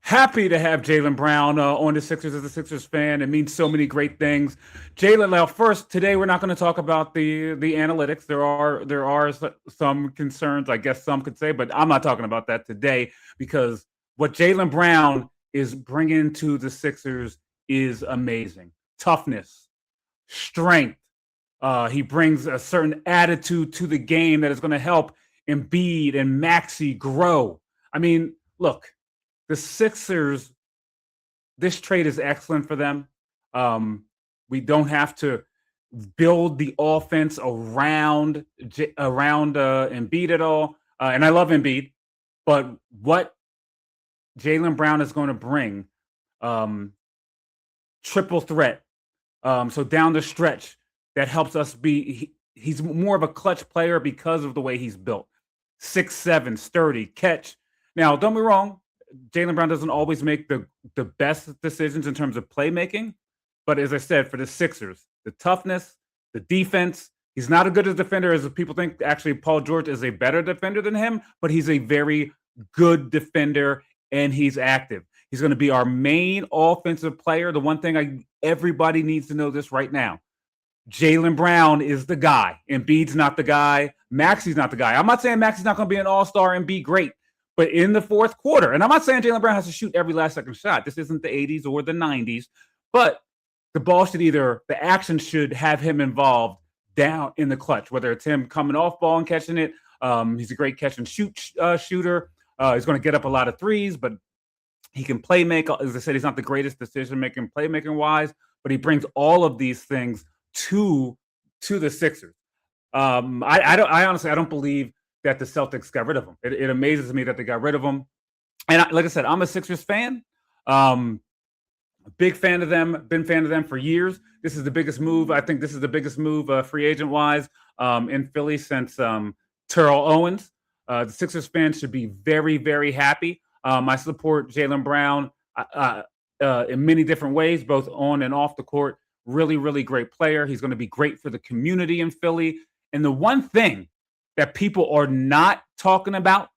Happy to have Jaylen Brown on the Sixers as a Sixers fan. It means so many great things. Jaylen, now first today we're not going to talk about the analytics. There are some concerns, I guess some could say, but I'm not talking about that today because what Jaylen Brown is bringing to the Sixers is amazing. Toughness, strength. He brings a certain attitude to the game that is going to help Embiid and Maxey grow. I mean, look, the Sixers, this trade is excellent for them. We don't have to build the offense around Embiid at all. And I love Embiid, but what Jaylen Brown is going to bring, um, triple threat. So down the stretch, that helps us he's more of a clutch player because of the way he's built. 6'7", sturdy, catch. Now, don't be wrong. Jaylen Brown doesn't always make the best decisions in terms of playmaking. But as I said, for the Sixers, the toughness, the defense, he's not as good a defender as people think. Actually, Paul George is a better defender than him, but he's a very good defender, and he's active. He's going to be our main offensive player. The one thing everybody needs to know this right now. Jaylen Brown is the guy. Embiid's not the guy. Maxey's not the guy. I'm not saying Maxey's not going to be an all-star and be great, but in the fourth quarter, and I'm not saying Jaylen Brown has to shoot every last second shot. This isn't the 80s or the 90s, but the action should have him involved down in the clutch, whether it's him coming off ball and catching it. He's a great catch and shoot shooter. He's going to get up a lot of threes, but he can play make. As I said, he's not the greatest decision-making, playmaking-wise, but he brings all of these things to the Sixers. I honestly don't believe that the Celtics got rid of him. It amazes me that they got rid of him. And like I said, I'm a Sixers fan. A big fan of them. Been fan of them for years. This is the biggest move. I think this is the biggest move free agent-wise in Philly since Terrell Owens. The Sixers fans should be very, very happy. I support Jaylen Brown in many different ways, both on and off the court. Really, really great player. He's going to be great for the community in Philly. And the one thing that people are not talking about,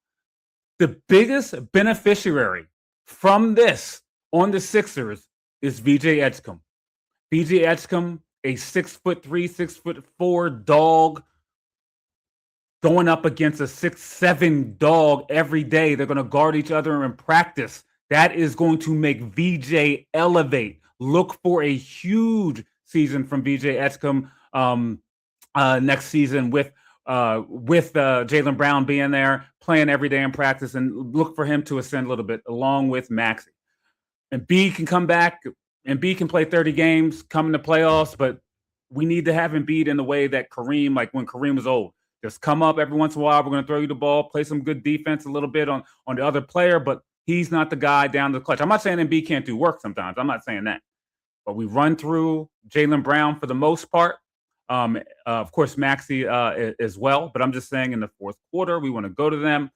the biggest beneficiary from this on the Sixers is VJ Edgecombe. VJ Edgecombe, a 6'3", 6'4" dog, going up against a 6'7" dog every day. They're going to guard each other in practice. That is going to make VJ elevate. Look for a huge season from VJ Edgecombe next season with Jaylen Brown being there, playing every day in practice, and look for him to ascend a little bit along with Maxey. Embiid can come back. Embiid can play 30 games, come in the playoffs, but we need to have Embiid in the way that Kareem, like when Kareem was old. Just come up every once in a while. We're going to throw you the ball, play some good defense a little bit on the other player, but he's not the guy down the clutch. I'm not saying Embiid can't do work sometimes. I'm not saying that. But we run through Jaylen Brown for the most part. Of course, Maxey as well. But I'm just saying in the fourth quarter, we want to go to them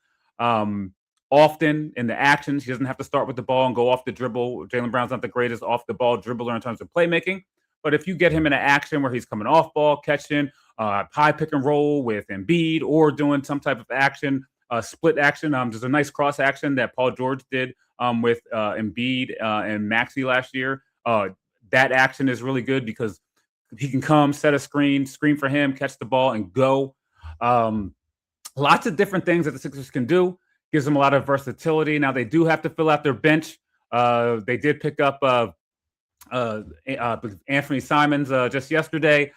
often in the actions. He doesn't have to start with the ball and go off the dribble. Jaylen Brown's not the greatest off-the-ball dribbler in terms of playmaking. But if you get him in an action where he's coming off ball, catching, high pick and roll with Embiid or doing some type of action, split action. There's a nice cross action that Paul George did with Embiid and Maxey last year. That action is really good because he can come, set a screen for him, catch the ball, and go. Lots of different things that the Sixers can do. Gives them a lot of versatility. Now, they do have to fill out their bench. They did pick up Anthony Simons just yesterday.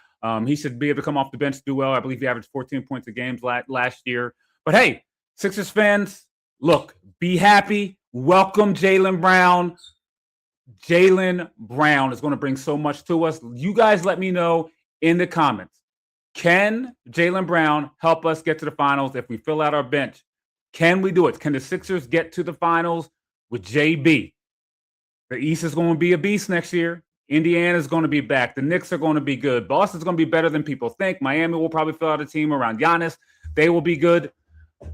He should be able to come off the bench, do well. I believe he averaged 14 points a game last year. But hey, Sixers fans, look, be happy. Welcome Jaylen Brown. Jaylen Brown is going to bring so much to us. You guys let me know in the comments. Can Jaylen Brown help us get to the finals if we fill out our bench? Can we do it? Can the Sixers get to the finals with JB? The East is going to be a beast next year. Indiana is going to be back. The Knicks are going to be good. Boston's going to be better than people think. Miami will probably fill out a team around Giannis. They will be good.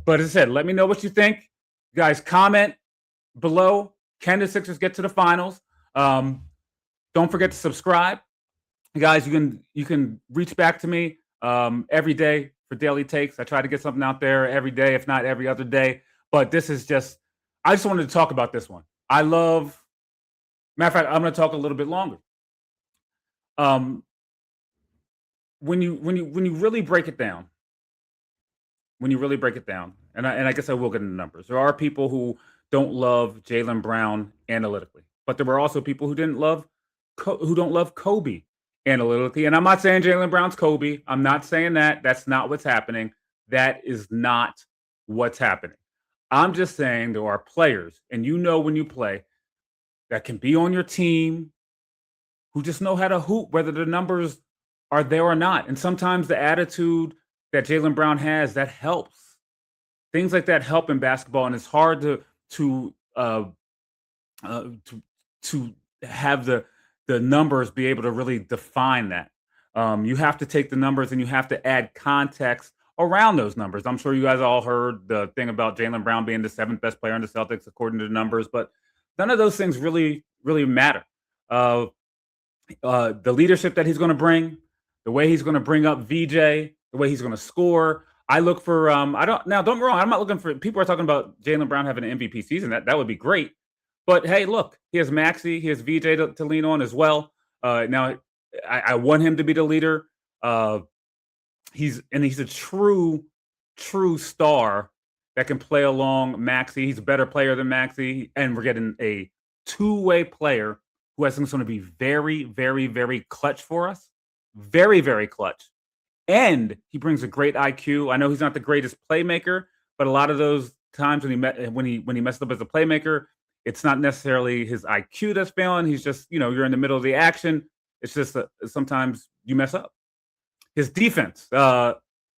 But as I said, let me know what you think. You guys, comment below. Can the Sixers get to the finals? Don't forget to subscribe. Guys, you can reach back to me every day for daily takes. I try to get something out there every day, if not every other day. But I just wanted to talk about this one. I love. Matter of fact, I'm going to talk a little bit longer. Um, when you really break it down, and I guess I will get into numbers. There are people who don't love Jaylen Brown analytically, but there were also people who didn't love who don't love Kobe analytically. And I'm not saying Jaylen Brown's Kobe. I'm not saying that. That's not what's happening. That is not what's happening. I'm just saying there are players, and when you play, that can be on your team who just know how to hoop, whether the numbers are there or not. And sometimes the attitude that Jaylen Brown has that helps. Things like that help in basketball, and it's hard to uh, uh, to to have the numbers be able to really define that. You have to take the numbers and you have to add context around those numbers. I'm sure you guys all heard the thing about Jaylen Brown being the seventh best player in the Celtics according to the numbers, but none of those things really matter. Uh, the leadership that he's going to bring, the way he's going to bring up VJ, the way he's going to score. I look for I don't now don't get me wrong, I'm not looking for people are talking about Jaylen Brown having an MVP season. That would be great. But hey, look, he has Maxi, he has VJ to lean on as well. Now I want him to be the leader. Uh he's a true star that can play along Maxi. He's a better player than Maxi, and we're getting a two-way player who I think is going to be very clutch for us. Very clutch. And he brings a great IQ. I know he's not the greatest playmaker, but a lot of those times when he messed up as a playmaker, it's not necessarily his IQ that's failing. He's just, you're in the middle of the action. It's just sometimes you mess up. His defense,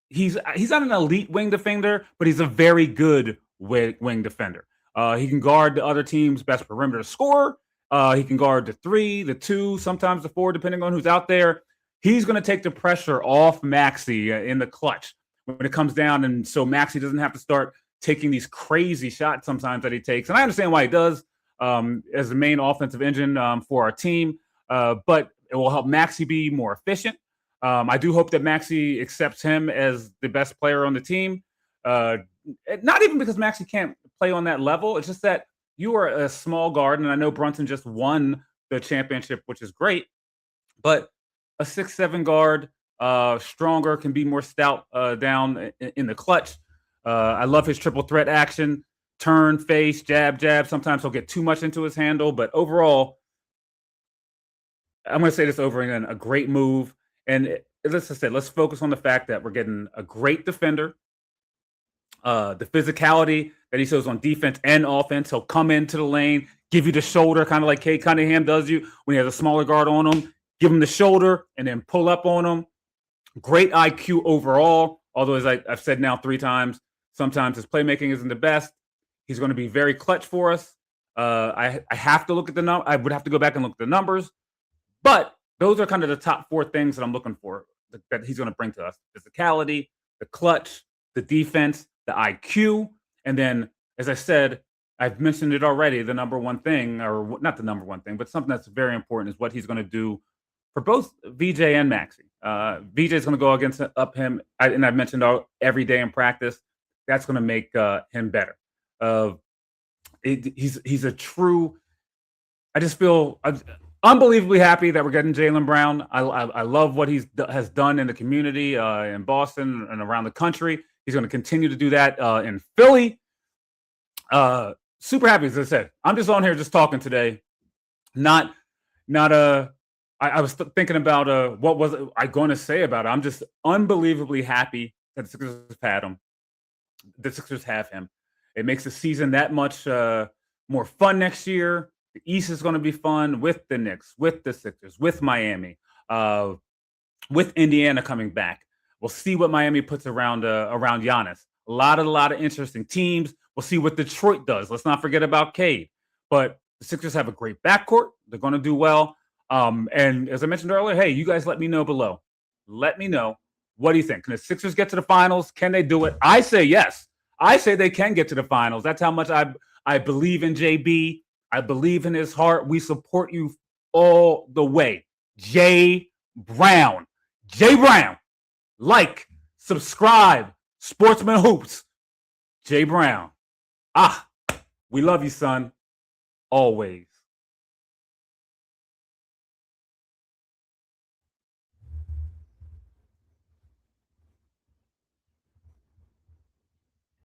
he's not an elite wing defender, but he's a very good wing defender. He can guard the other team's best perimeter scorer. He can guard the 3, the 2, sometimes the 4, depending on who's out there. He's going to take the pressure off Maxi in the clutch when it comes down, and so Maxi doesn't have to start taking these crazy shots sometimes that he takes. And I understand why he does as the main offensive engine for our team, but it will help Maxi be more efficient. I do hope that Maxi accepts him as the best player on the team. Not even because Maxi can't play on that level. It's just that you are a small guard, and I know Brunson just won the championship, which is great, but a 6'7" guard, stronger, can be more stout down in the clutch. I love his triple threat action, turn, face, jab. Sometimes he'll get too much into his handle, but overall, I'm going to say this over again, a great move. And as I said, let's focus on the fact that we're getting a great defender. The physicality that he shows on defense and offense. He'll come into the lane, give you the shoulder, kind of like Kay Cunningham does you when he has a smaller guard on him. Give him the shoulder and then pull up on him. Great IQ overall, although as I've said now 3 times, sometimes his playmaking isn't the best. He's going to be very clutch for us. I have to look at I would have to go back and look at the numbers, but those are kind of the top 4 things that I'm looking for that he's going to bring to us: physicality, the clutch, the defense, the IQ, and then, as I said, I've mentioned it already. The number one thing, or not the number one thing, but something that's very important is what he's going to do for both VJ and Maxi. VJ is going to go against him, and I've mentioned every day in practice. That's going to make him better. He's a true. I just feel unbelievably happy that we're getting Jaylen Brown. I love what has done in the community in Boston and around the country. He's going to continue to do that in Philly. Super happy, as I said. I'm just on here just talking today. I was thinking about what was I going to say about it. I'm just unbelievably happy that the Sixers had him. The Sixers have him. It makes the season that much more fun next year. The East is going to be fun with the Knicks, with the Sixers, with Miami, with Indiana coming back. We'll see what Miami puts around Giannis. A lot of interesting teams. We'll see what Detroit does. Let's not forget about Cade. But the Sixers have a great backcourt. They're going to do well. And as I mentioned earlier, hey, you guys let me know below. Let me know. What do you think? Can the Sixers get to the finals? Can they do it? I say yes. I say they can get to the finals. That's how much I believe in JB. I believe in his heart. We support you all the way. Jay Brown. Jay Brown. Like, subscribe. Sportsman Hoops. Jay Brown. We love you, son. always.